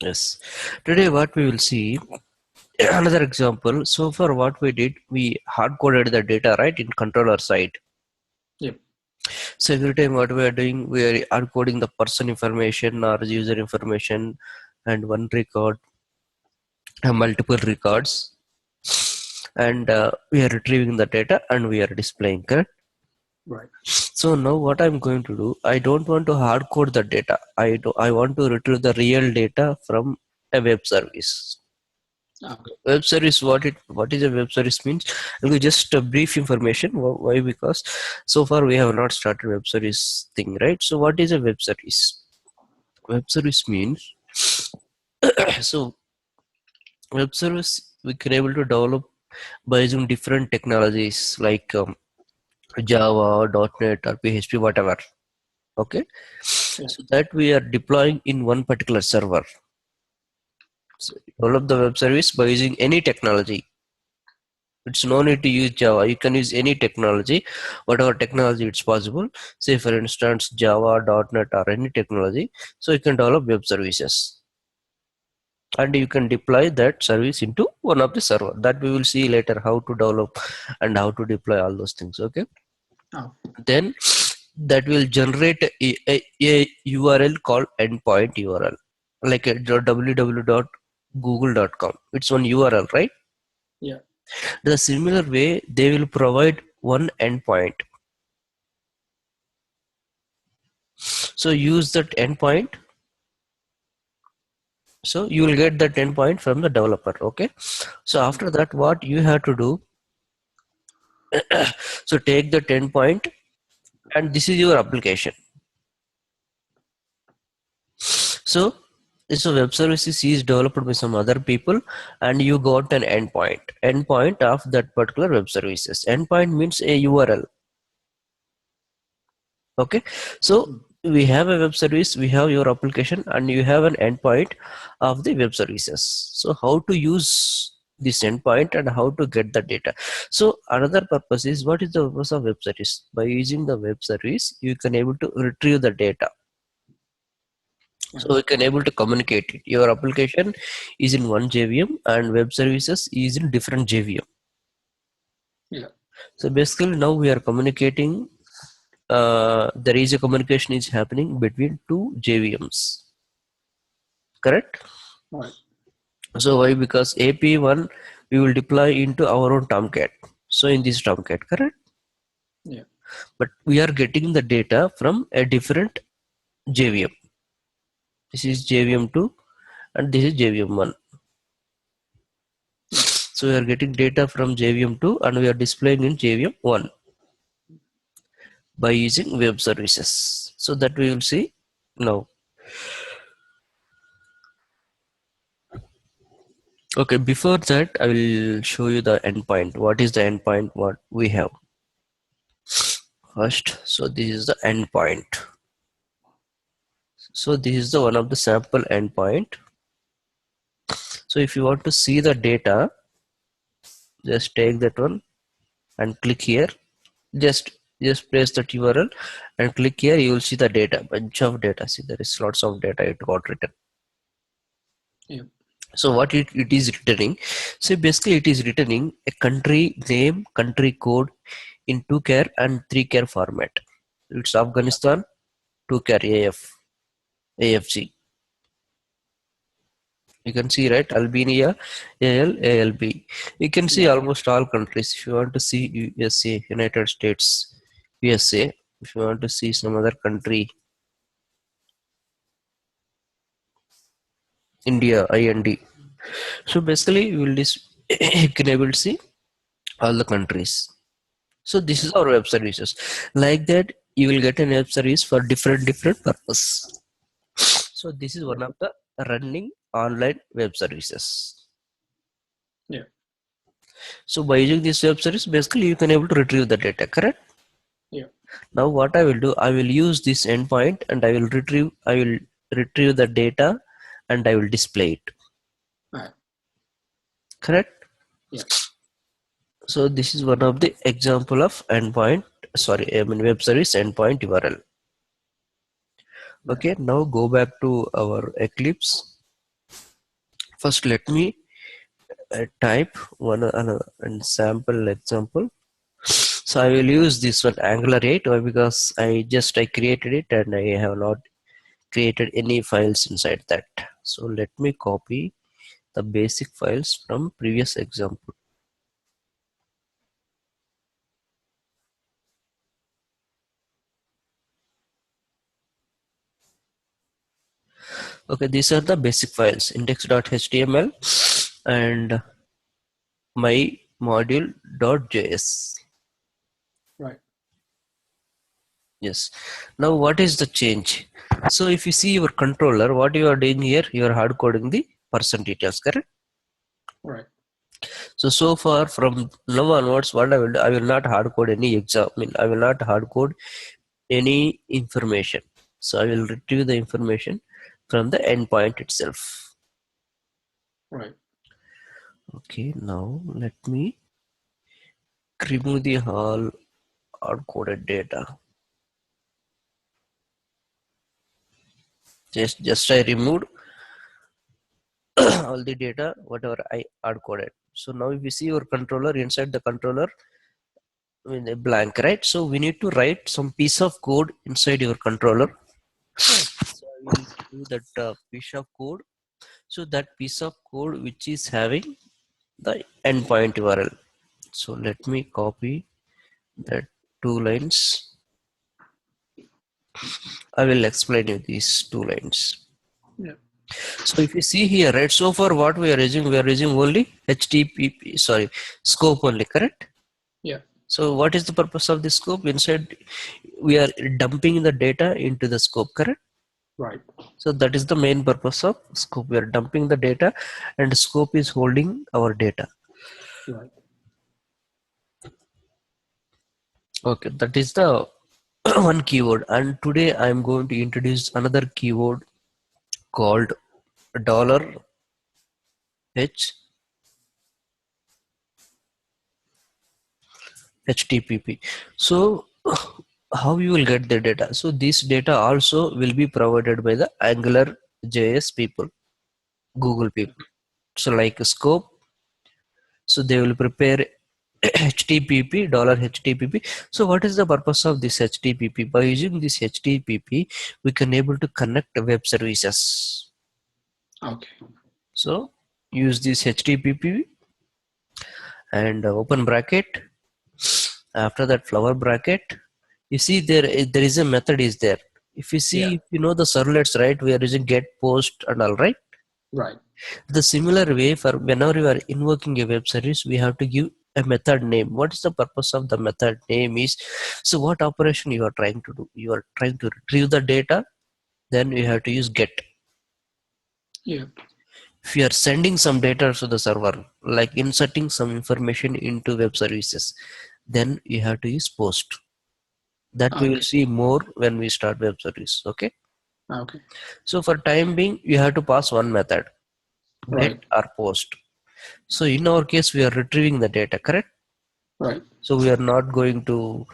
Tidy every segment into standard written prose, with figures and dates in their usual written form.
Yes. Today what we will see another example. So far what we did, we hard coded the data right in controller side. Yep. So every time what we are doing, we are hard coding the person information or user information and one record and multiple records, and we are retrieving the data and we are displaying, correct? Right. So now what I'm going to do, I don't want to hard code the data. I want to retrieve the real data from a web service. Okay. Web service, what is a web service means? I'll give just a brief information. Why? Because so far we have not started web service thing, right? So what is a web service? Web service means so web service we can able to develop by using different technologies like Java, .NET or PHP, whatever. Okay, Yeah. so that we are deploying in one particular server. So develop the web service by using any technology. It's no need to use Java. You can use any technology, whatever technology it's possible. Say for instance Java, .NET or any technology. So you can develop web services. And you can deploy that service into one of the server. That we will see later how to develop and how to deploy all those things. Okay. Oh. Then that will generate a URL called endpoint URL, like a www.google.com. It's one URL, right? Yeah. The similar way they will provide one endpoint. So use that endpoint. So you will get that endpoint from the developer. Okay. So after that, what you have to do? So take the endpoint, and this is your application. So this web service is developed by some other people, and you got an endpoint of that particular web services. Endpoint means a URL. Okay, so we have a web service, we have your application, and you have an endpoint of the web services. So how to use this endpoint and how to get the data? So another purpose is, what is the purpose of web service? By using the web service you can able to retrieve the data. So we can able to communicate it. Your application is in one JVM and web services is in different JVM. Yeah. So basically now we are communicating. There is a communication is happening between two JVMs. Correct? Right. So why? Because AP1 we will deploy into our own Tomcat. So in this Tomcat, correct? Yeah. But we are getting the data from a different JVM. This is JVM2 and this is JVM1. So we are getting data from JVM2 and we are displaying in JVM1 by using web services. So that we will see now. Okay, before that I will show you the endpoint. What is the endpoint? What we have first. So this is the endpoint. So this is the one of the sample endpoint. So if you want to see the data, just take that one and click here. Just place that URL and click here. You will see the data, bunch of data. See, there is lots of data it got written. Yeah. So what it is returning? So basically it is returning a country name, country code in 2char and 3char format. It's Afghanistan, 2char AFG. You can see, right? Albania, ALB. You can see almost all countries. If you want to see USA, United States, USA. If you want to see some other country, India, IND. So basically you will you can able to see all the countries. So this is our web services. Like that, you will get a web service for different purpose. So this is one of the running online web services. Yeah. So by using this web service, basically you can able to retrieve the data, correct? Yeah. Now what I will do, I will use this endpoint and I will retrieve the data and I will display it. Right. Correct? Yeah. So this is one of the example of endpoint, web service endpoint URL. Okay, now go back to our Eclipse. First, let me type one another and sample example. So I will use this one Angular 8. Why? Because I created it and I have not created any files inside that. So let me copy the basic files from previous example. Okay, these are the basic files, index.html and my module.js. Right. Yes. Now what is the change? So if you see your controller, what you are doing here, you are hard coding the person details, correct? Right. So far from now onwards, what I will do, I will not hard code any exam. I will not hard code any information. So I will retrieve the information from the endpoint itself. Right. Okay, now let me remove the all hard coded data. Just I removed all the data whatever I hard coded. So now if you see your controller, inside the controller, a blank, right? So we need to write some piece of code inside your controller. So I will do that piece of code. So that piece of code which is having the endpoint URL. So let me copy that 2 lines. I will explain you these 2 lines. Yeah. So if you see here, right, so far what we are using only HTTP, sorry, scope only, correct? Yeah. So what is the purpose of the scope? Inside we are dumping the data into the scope, correct? Right. So that is the main purpose of scope. We are dumping the data and scope is holding our data. Right. Okay, that is the one keyword. And today I am going to introduce another keyword called dollar HTTP. So how you will get the data? So this data also will be provided by the AngularJS people, Google Yeah. people. So like a scope, so they will prepare HTTP, dollar HTTP. So what is the purpose of this HTTP? By using this HTTP, we can able to connect web services. Okay. So use this HTTP and open bracket. After that flower bracket, you see there is a method is there. If you see, Yeah. if you know the servlets, right, we are using get, post and all, right? Right. The similar way, for whenever you are invoking a web service, we have to give a method name. What is the purpose of the method name is, so what operation you are trying to do? You are trying to retrieve the data, then you have to use get. Yeah. If you are sending some data to the server, like inserting some information into web services, then you have to use post. That we will Okay. see more when we start web service. Okay. Okay. So for time being, you have to pass one method, get Right. or post. So in our case, we are retrieving the data, correct? Right. So we are not going to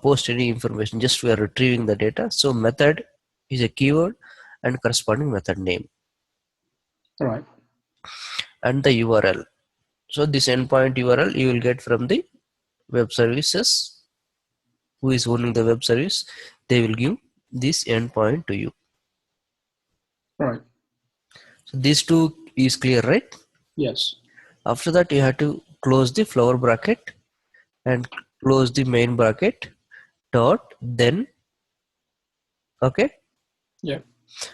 post any information, just we are retrieving the data. So method is a keyword and corresponding method name Right. and the URL. So this endpoint URL you will get from the web services who is owning the web service. They will give this endpoint to you. Right. So these two is clear, right? Yes. After that, you have to close the flower bracket and close the main bracket dot then. Okay. Yeah.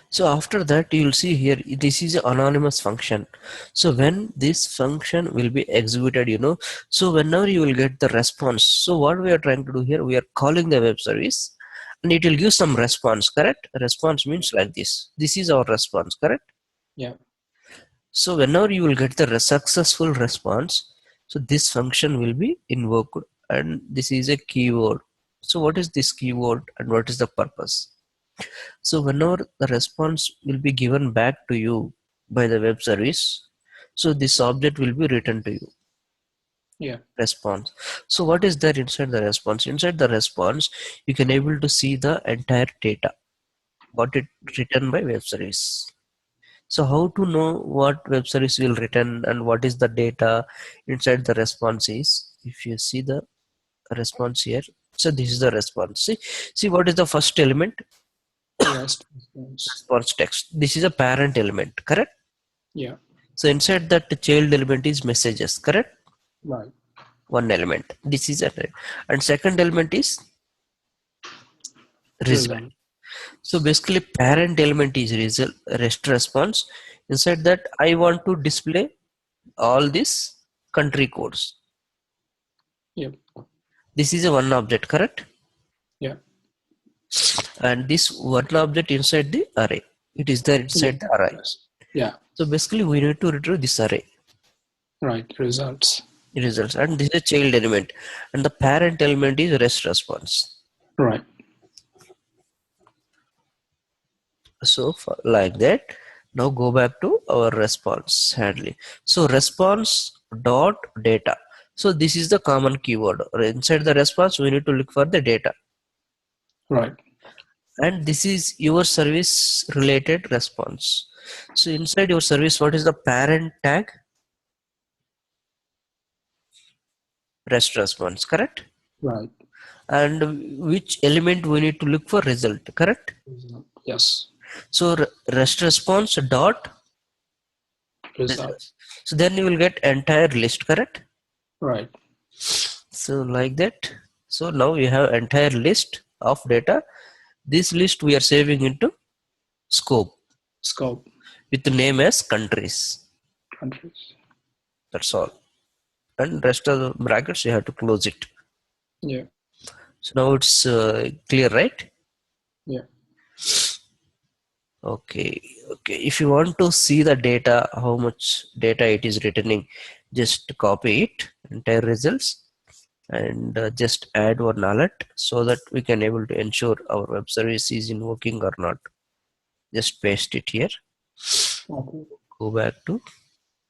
So after that, you will see here, this is an anonymous function. So when this function will be executed, so whenever you will get the response. So what we are trying to do here, we are calling the web service and it will give some response, correct? Response means like this. This is our response, correct? Yeah. So whenever you will get the successful response, so this function will be invoked and this is a keyword. So what is this keyword and what is the purpose? So whenever the response will be given back to you by the web service, so this object will be returned to you. Yeah. Response. So what is there inside the response? Inside the response, you can able to see the entire data, what it written by web service. So how to know what web service will return and what is the data inside the response is, if you see the response here, so this is the response. See what is the first element? REST response. Response text. This is a parent element, correct? Yeah. So inside that the child element is messages, correct? Right. One element. This is a, and second element is result. Result. So basically parent element is result, rest response. Inside that I want to display all these country codes. Yep. This is a one object, correct? Yeah. And this one object inside the array. It is there Yeah. inside the array. Yes. Yeah. So basically we need to retrieve this array Right. Results. results, and this is a child element, and the parent element is rest response. Right. So for like that, now go back to our response handling. So response dot data. So this is the common keyword. Inside the response, we need to look for the data. Right. And this is your service related response. So inside your service, what is the parent tag? Rest response, correct? Right. And which element we need to look for? Result, correct? Result. Yes. So rest response dot Result. results. So then you will get entire list, correct? Right. So like that. So now we have entire list of data. This list we are saving into scope Scope. with the name as countries. Countries. That's all. And rest of the brackets you have to close it. Yeah. So now it's clear, right? Yeah. Okay. If you want to see the data, how much data it is returning, just copy it, entire results, and just add one alert so that we can able to ensure our web service is in working or not. Just paste it here. Okay. Go back to,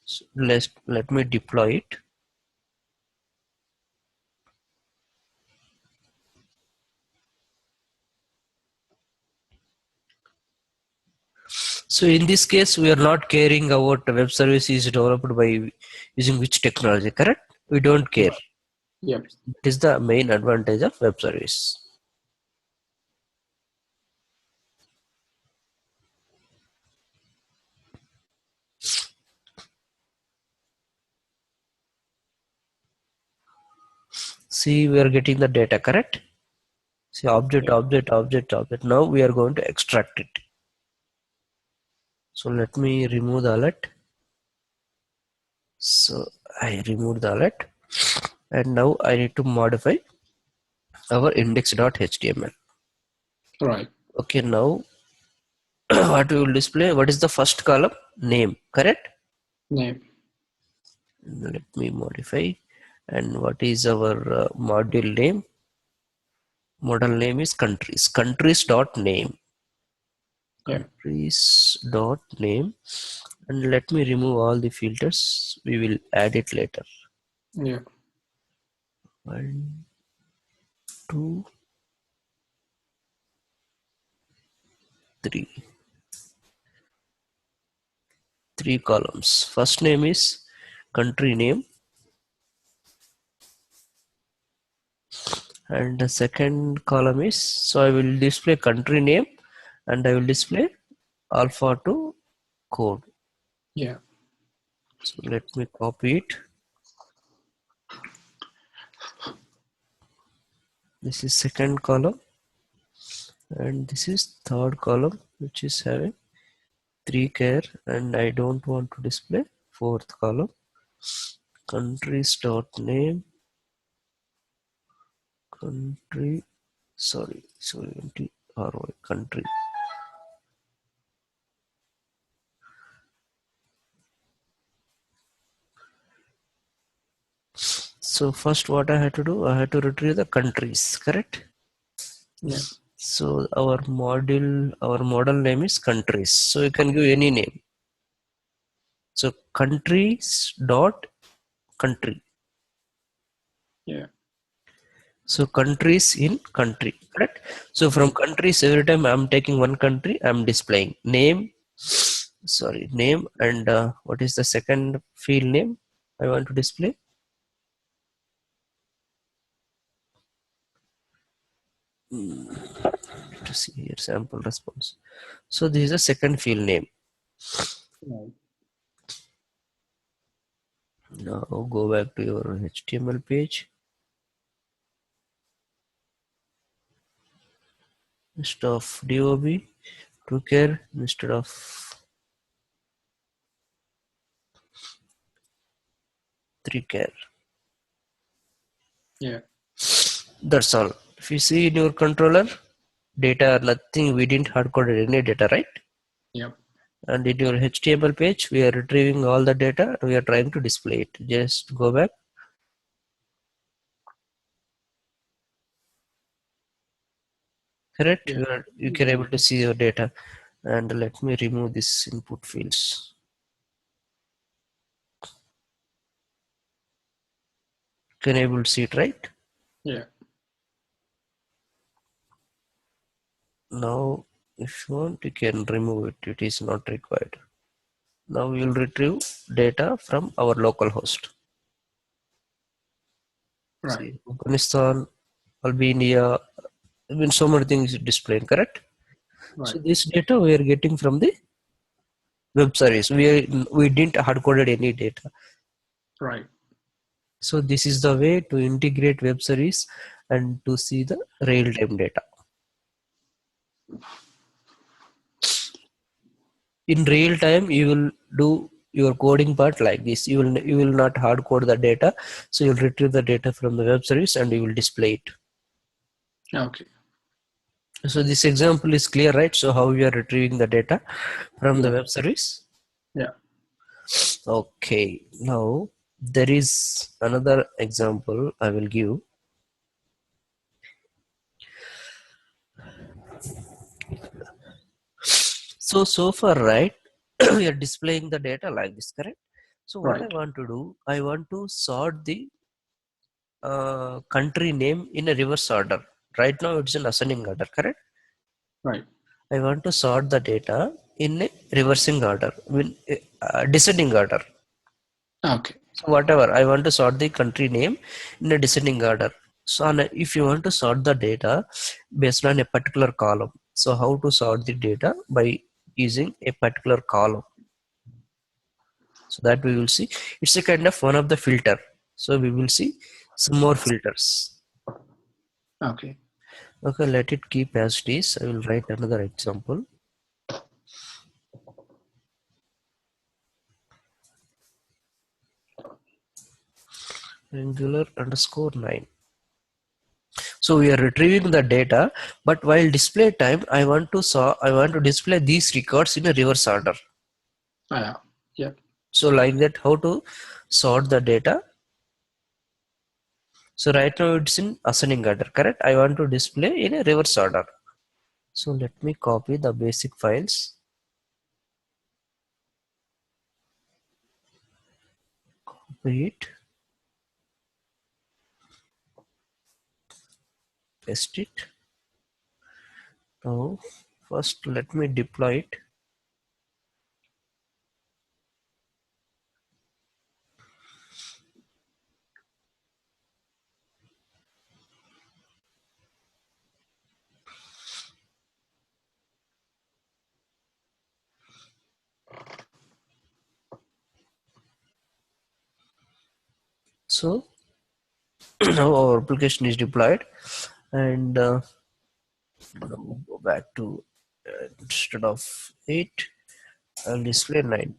so let me deploy it. So in this case, we are not caring about the web service is developed by using which technology, correct? We don't care. Yep. It is the main advantage of web service. See, we are getting the data, correct? See, object, Yeah. object. Now we are going to extract it. So let me remove the alert. So I removed the alert, and now I need to modify our index.html. Right. Okay, now what we will display? What is the first column? Name, correct? Name. Let me modify. And what is our module name? Model name is countries. Countries.name. Yeah. Countries.name. And let me remove all the filters. We will add it later. Yeah. 1, 2, 3. 3 columns. First name is country name, and the second column is, so I will display country name and I will display alpha to code. Yeah. So let me copy it. This is second column, and this is third column, which is having 3 care, and I don't want to display fourth column. Countries dot name, country, sorry, ROI, country. So first what I had to do, I had to retrieve the countries, correct? Yeah. So our model name is countries. So you can give any name. So countries dot country. Yeah. So countries in country, correct? So from countries, every time I'm taking one country, I'm displaying name, sorry, name, and what is the second field name I want to display? To see here sample response. So this is a second field name. Right. Now go back to your HTML page. Instead of DOB, toChar instead of TreeChar. Yeah. That's all. If you see in your controller, data nothing, we didn't hard coded any data, right? Yep. And in your HTML page, we are retrieving all the data. We are trying to display it. Just go back. Correct. Yeah. You can able to see your data. And let me remove this input fields. Can able to see it, right? Yeah. Now, if you want, you can remove it. It is not required. Now we will retrieve data from our local host. Right. See, Afghanistan, Albania, I mean, so many things displayed, correct? Right. So this data we are getting from the web service. We didn't hard coded any data. Right. So this is the way to integrate web service and to see the real time data. In real time, you will do your coding part like this. You will not hard code the data. So you'll retrieve the data from the web service and you will display it. Okay. So this example is clear, right? So how we are retrieving the data from the Yeah. web service. Yeah. Okay, now there is another example I will give. So far, right, we are displaying the data like this, correct? So what I Right. want to do, I want to sort the country name in a reverse order. Right now it's in ascending order, correct? Right. I want to sort the data in a reversing order, descending order. Okay. So whatever, I want to sort the country name in a descending order. So if you want to sort the data based on a particular column, so how to sort the data by using a particular column? So that we will see. It's a kind of one of the filter. So we will see some more filters. Okay. Okay, let it keep as it is. I will write another example. Angular underscore 9. So we are retrieving the data, but while display time, I want to display these records in a reverse order. Yeah. So like that, how to sort the data? So right now it's in ascending order, correct? I want to display in a reverse order. So let me copy the basic files. Copy it, paste it. Now first let me deploy it. So now our application is deployed, and now go back to instead of 8, I'll display 9.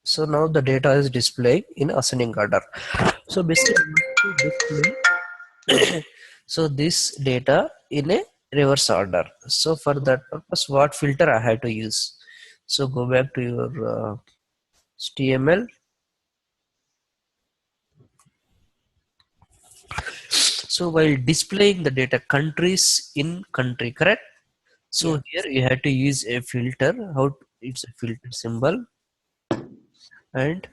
So now the data is displayed in ascending order. So basically, we have to display so this data in a reverse order. So for that purpose, what filter I have to use? So go back to your HTML. So while displaying the data countries in country, correct? Yeah. So here you have to use a filter. It's a filter symbol and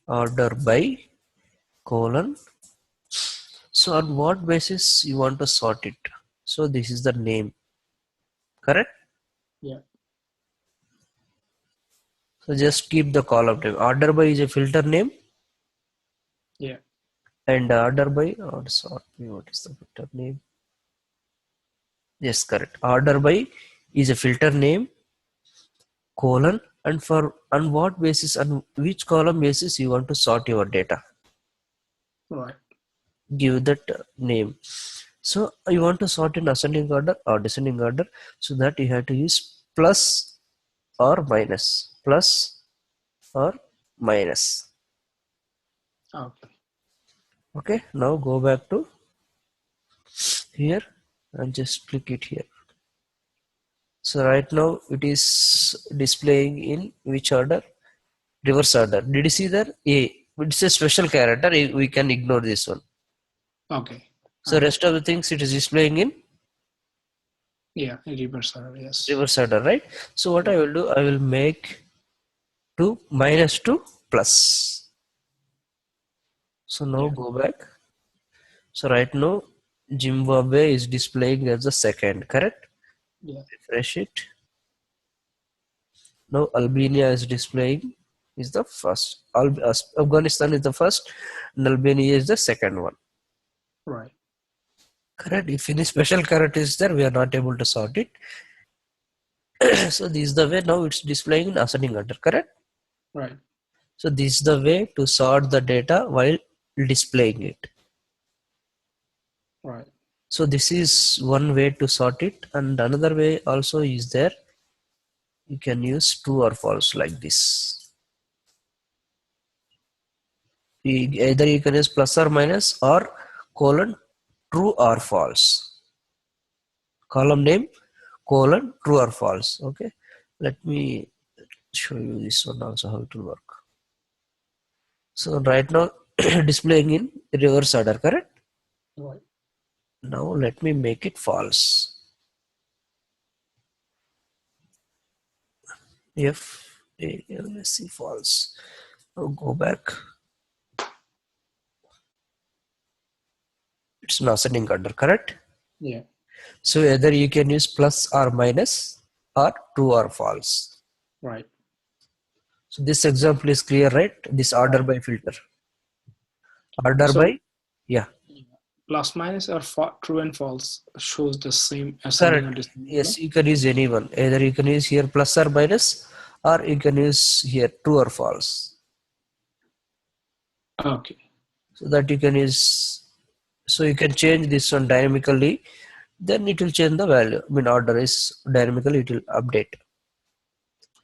order by colon. So on what basis you want to sort it? So this is the name, correct? Yeah. So just keep the column name. Order by is a filter name, Yeah. and order by or sort by, what is the filter name? Yes, correct. Order by is a filter name, colon, and for on what basis, on which column basis you want to sort your data. Right. Give that name. So you want to sort in ascending order or descending order, so that you have to use plus or minus, plus or minus. Okay. Okay, now go back to here and just click it here. So right now it is displaying in which order? Reverse order. Did you see there? A. It's a special character. We can ignore this one. Okay. So rest of the things it is displaying in Yeah, reverse order. Yes. reverse order, right? So what I will do, I will make to minus to plus. So now Yeah. go back. So right now Zimbabwe is displaying as the second, correct? Yeah. Refresh it. Now Albania is displaying is the first. Afghanistan is the first, and Albania is the second one. Right. Correct. If any special character is there, we are not able to sort it. So this is the way now it's displaying in ascending order. Correct. Right. So this is the way to sort the data while displaying it. Right. So this is one way to sort it, and another way also is there. You can use true or false like this. Either you can use plus or minus or colon true or false. Column name colon true or false. Okay. Let me show you this one also how it will work. So right now displaying in reverse order, correct? Right. Now let me make it false. Let's see false. Now go back. It's not ascending order, correct? Yeah. So either you can use plus or minus or true or false. Right. So this example is clear, right? This order Right. by filter. Order So by, yeah, plus minus or true and false shows the same ascending or correct. descending order. Yes, you can use anyone. Either you can use here plus or minus, or you can use here true or false. Okay. So that you can use, so you can change this one dynamically, then it will change the value. I mean, order is dynamically, it will update.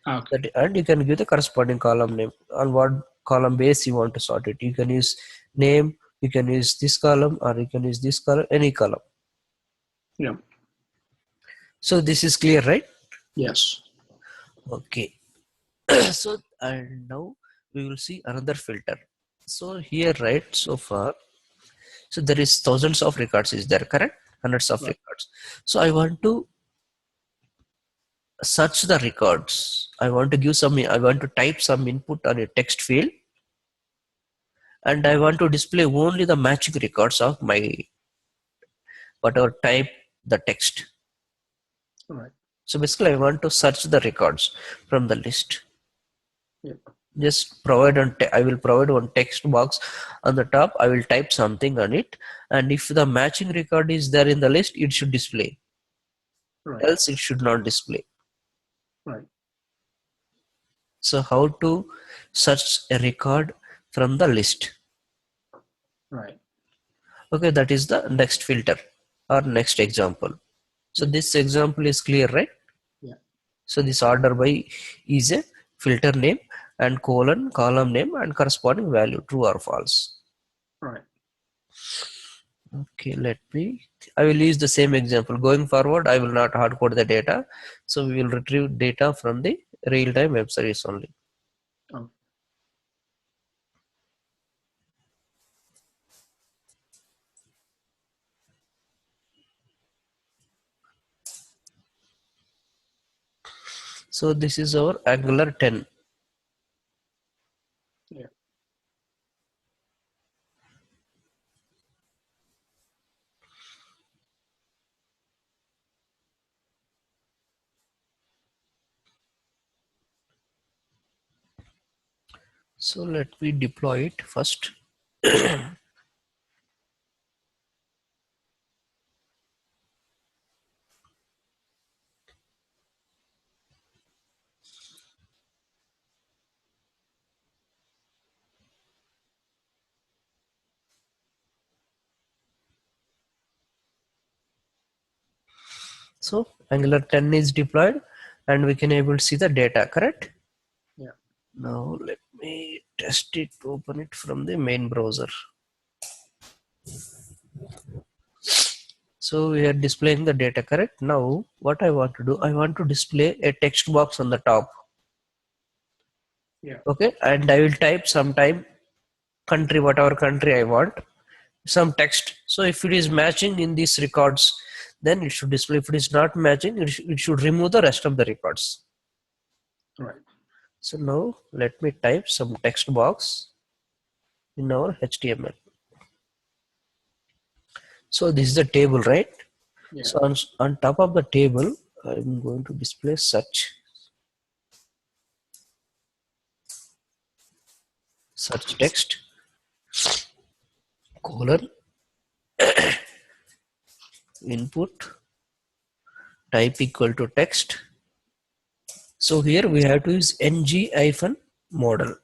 Okay. That, and you can give the corresponding column name on what column base you want to sort it. You can use name, you can use this column, or you can use this column, any column. Yeah. So this is clear, right? Yes. Okay. So and now we will see another filter. So here, right, so far, so there is thousands of records is there, correct? Hundreds of Right. records. So I want to search the records. I want to give some, I want to type some input on a text field, and I want to display only the matching records of my whatever type the text. Right. So basically I want to search the records from the list. Yeah. Just provide I will provide one text box on the top. I will type something on it, and if the matching record is there in the list, it should display. Right. Else it should not display. Right. So how to search a record from the list? Right. Okay, that is the next filter or next example. So Yeah. this example is clear, right? Yeah. So this order by is a filter name and colon column name and corresponding value true or false. Right. Okay, I will use the same example. Going forward, I will not hard code the data. So we will retrieve data from the real-time web service only. Okay. So this is our Angular 10. Yeah. So let me deploy it first. So Angular 10 is deployed and we can able to see the data, correct? Yeah. Now let me test it, open it from the main browser. So we are displaying the data, correct? Now what I want to do, I want to display a text box on the top. Yeah. Okay, and I will type sometime country, whatever country I want, some text. So if it is matching in these records, then it should display. If it is not matching, it should remove the rest of the records. Right. So now let me type some text box in our HTML. So this is the table, right? Yeah. So on top of the table, I'm going to display search text colon input type equal to text. So here we have to use ng-model,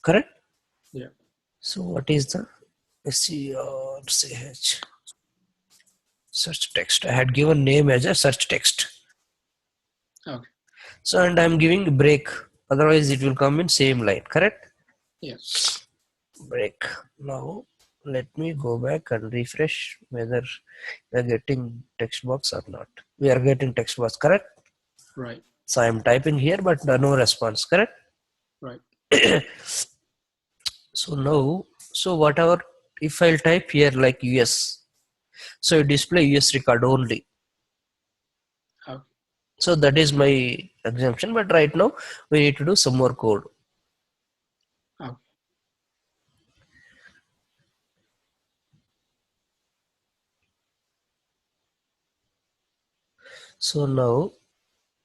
correct? Yeah. So what is the SCRCH search text? I had given name as a search text. Okay. So and I'm giving break, otherwise it will come in same line, correct? Yeah. Break. Now let me go back and refresh whether we are getting text box or not. We are getting text box, correct? Right. So I'm typing here but no response, correct? Right. So now, so whatever, if I'll type here like US, so it display US record only. Okay. So that is my exemption, but right now we need to do some more code. Okay. So now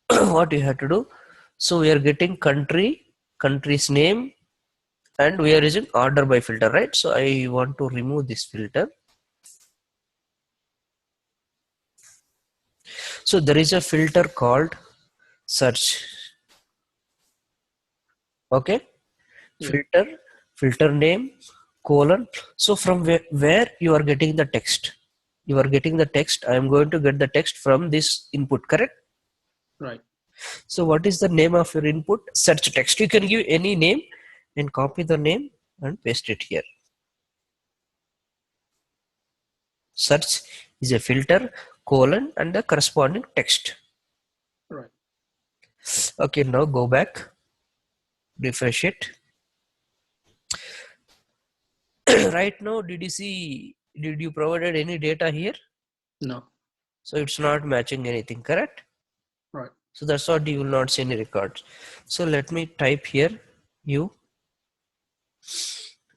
what you have to do, so we are getting country's name, and we are using order by filter, right? So I want to remove this filter. So there is a filter called search. Okay, Yeah. filter name colon. So from where you are getting the text, you are getting the text. I am going to get the text from this input, correct? Right. So what is the name of your input? Search text. You can give any name and copy the name and paste it here. Search is a filter colon and the corresponding text. Right. Okay, now go back, refresh it. Right now, did you provided any data here? No. So it's not matching anything, correct? Right. So that's what you will not see any records. So let me type here you.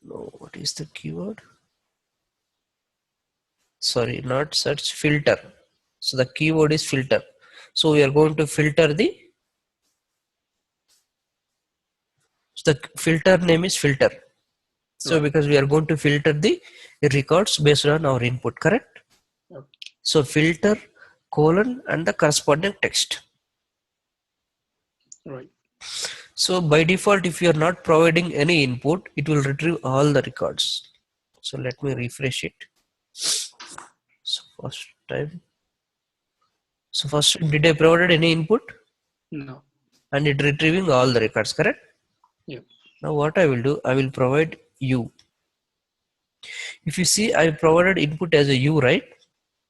No, what is the keyword? Sorry, not search, filter. So the keyword is filter. So we are going to filter so the filter name is filter. So Right. because we are going to filter the records based on our input, correct? Okay. So filter colon and the corresponding text. Right. So by default, if you are not providing any input, it will retrieve all the records. So let me refresh it. So first time. So first, did I provided any input? No. And it retrieving all the records, correct? Yeah. Now what I will do, I will provide U. If you see, I provided input as a U, right?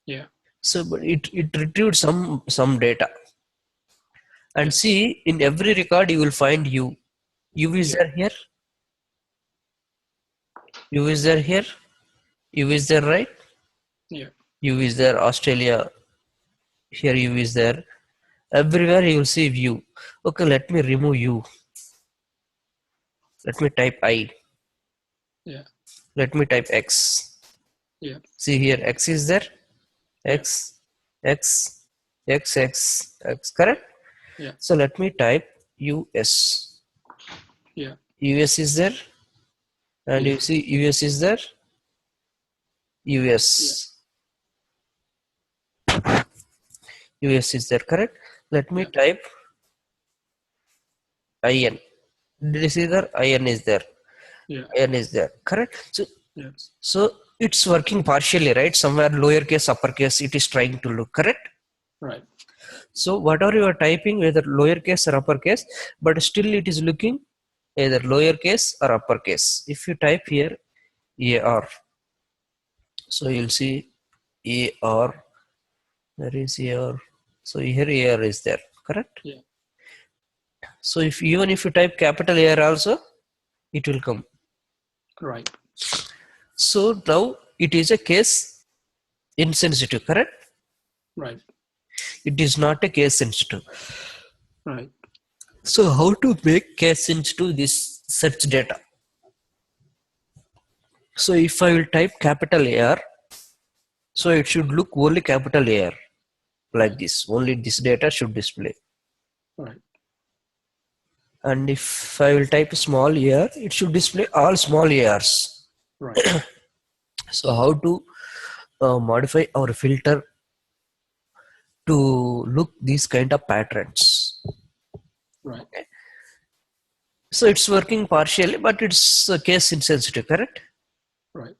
Yeah. So but it retrieved some data. And Yes. see, in every record you will find U. U is Yeah. there here. U is there here. U is there, right? Yeah. U is there. Australia. Here U is there. Everywhere you will see view. Okay, let me remove U. Let me type I. Yeah. Let me type X. Yeah. See here, X is there. Yeah. X, X, X, X, X, correct? Yeah. So let me type US. Yeah. US is there, and Yeah. you see US is there, Yeah. US. US is there, correct? Let me Yeah. type IN. Did you see there? IN is there. Yeah. IN is there, correct? Yeah. So it's working partially, right? Somewhere lowercase, uppercase, it is trying to look, correct? Right. So whatever you are typing, whether lowercase or uppercase, but still it is looking either lowercase or uppercase. If you type here AR, so you'll see AR. Where is AR? So here AR is there, correct? Yeah. So if even if you type capital AR also, it will come. Right. So now it is a case insensitive, correct? Right. It is not a case sensitive. Right. So how to make case sensitive this search data? So if I will type capital AR, so it should look only capital AR like Right. this. Only this data should display. Right. And if I will type small AR, it should display all small ARs. Right. So how to modify our filter to look these kind of patterns? Right. Okay. So it's working partially, but it's case insensitive, correct? Right.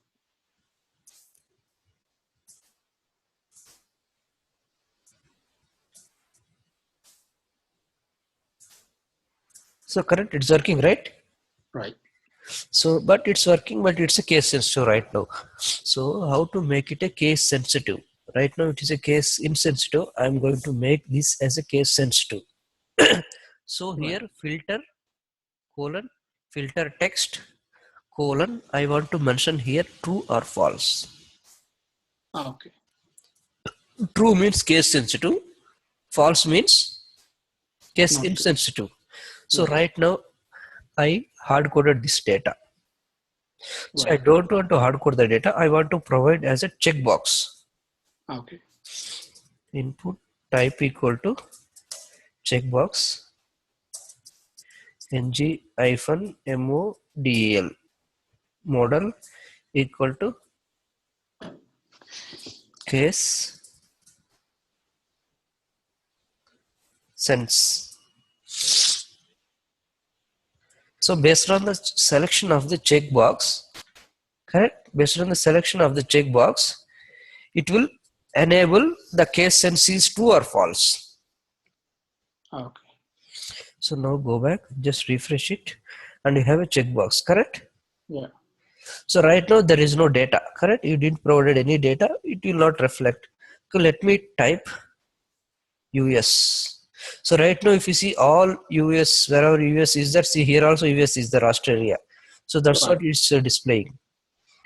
So correct, it's working, right? Right. So, but it's working, but it's a case sensitive right now. So how to make it a case sensitive? Right now it is a case insensitive. I'm going to make this as a case sensitive. So Right. here filter colon filter text colon, I want to mention here true or false. Okay. True means case sensitive, false means case Not true. insensitive. So Right. right now I hard coded this data. So I Right. don't want to hard code the data. I want to provide as a checkbox. Okay. Input type equal to checkbox ng hyphen model model equal to case sense. So based on the selection of the checkbox, correct? Based on the selection of the checkbox, it will enable the case sense is true or false. Okay. So now go back, just refresh it, and you have a checkbox, correct? Yeah. So right now there is no data, correct? You didn't provide any data, it will not reflect. So let me type US. So right now if you see all US, wherever US is there, see here also US is there, Australia. So that's what Right. it's displaying.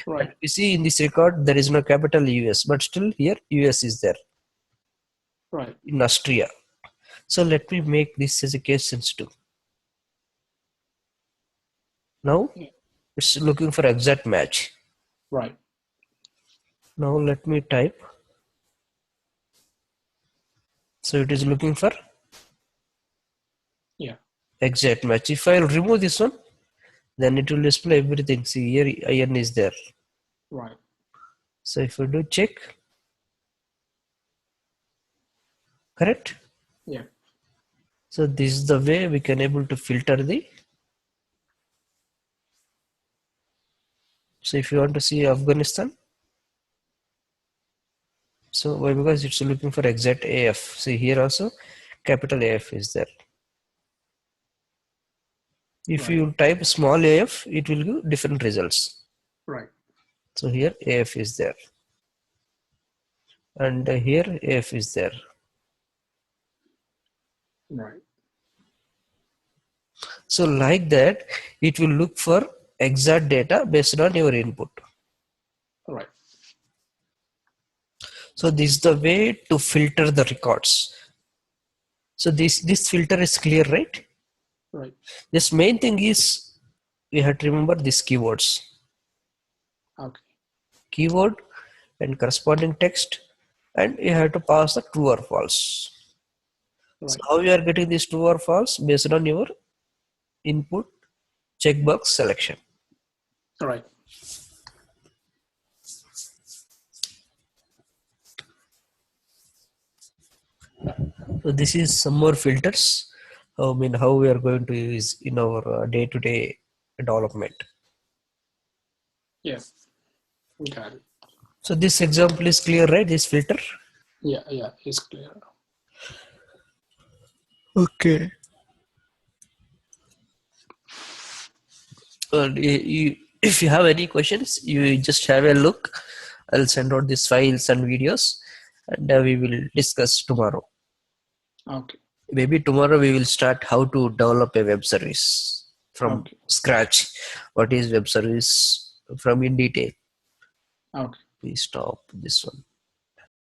But Right. you see in this record there is no capital US, but still here US is there Right. in Austria. So let me make this as a case sensitive. Now Yeah. it's looking for exact match. Right. Now let me type. So it is looking for Yeah. exact match. If I will remove this one, then it will display everything. See here IN is there. Right. So if we do check, correct? Yeah. So this is the way we can able to filter the. So if you want to see Afghanistan, so why? Because it's looking for exact AF. See here also capital AF is there. If Right. you type small AF, it will give different results. Right. So here AF is there, and here AF is there. Right. So like that, it will look for exact data based on your input. Right. So this is the way to filter the records. So this filter is clear, right? Right. This main thing is we have to remember these keywords. Okay. Keyword and corresponding text, and you have to pass the true or false. So Right. how you are getting this true or false? Based on your input checkbox selection. All right. So this is some more filters. I mean, how we are going to use in our day-to-day development. Yeah, got it. So this example is clear, right? This filter. Yeah, it's clear. Okay. If you have any questions, you just have a look. I'll send out these files and videos, and we will discuss tomorrow. Okay. Maybe tomorrow we will start how to develop a web service from scratch. What is web service from in detail? Okay. Please stop this one.